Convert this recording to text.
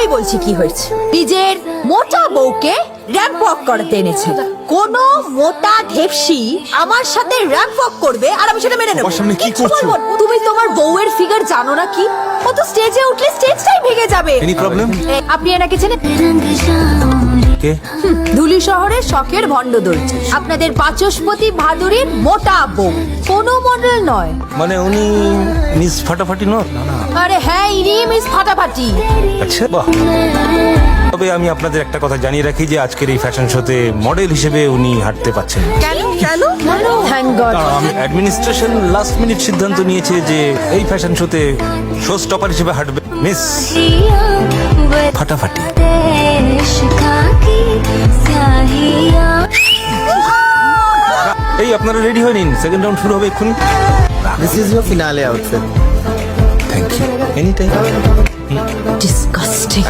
আমি বলছি কি হয়েছে। নিজের মোটা বউকে র্যাম্প ওয়াক করাতে এনেছে। কোন মোটা ঢেপসি আমার সাথে র্যাম্প ওয়াক করবে আর আমি সেটা মেনে নেব? তোমার সামনে কি কিচ্ছু করছো? বলবো না। তুমি তোমার বউয়ের ফিগার জানো না কি? ও তো স্টেজে উঠলে স্টেজটাই ভেঙে যাবে। Any problem? আপনি এনাকে চেনেন? কে? ধুলি শহরের শখের ভণ্ড দর্জি, আপনাদের বাচস্পতি ভাদুরীর মোটা বউ, কোনো মডেল নয়। মানে উনি মিস ফাটাফাটি নন? আরে হ্যাঁ, ইনি মিস ফাটাফাটি। আচ্ছা, বাহ। তবে আমি আপনাদের একটা কথা জানিয়ে রাখি যে আজকের এই ফ্যাশন শোতে মডেল হিসেবে উনি হাঁটতে পাচ্ছেন না। কেন কেন? Thank god. Administration last minute সিদ্ধান্ত নিয়েছে যে এই ফ্যাশন শোতে শো স্টপার হিসেবে হাঁটবে মিস ফাটাফাটি। এই আপনারা রেডি হয়ে নিন, সেকেন্ড রাউন্ড শুরু হবে এক্ষুনি। This is your finale outfit. Thank you, any time. Disgusting.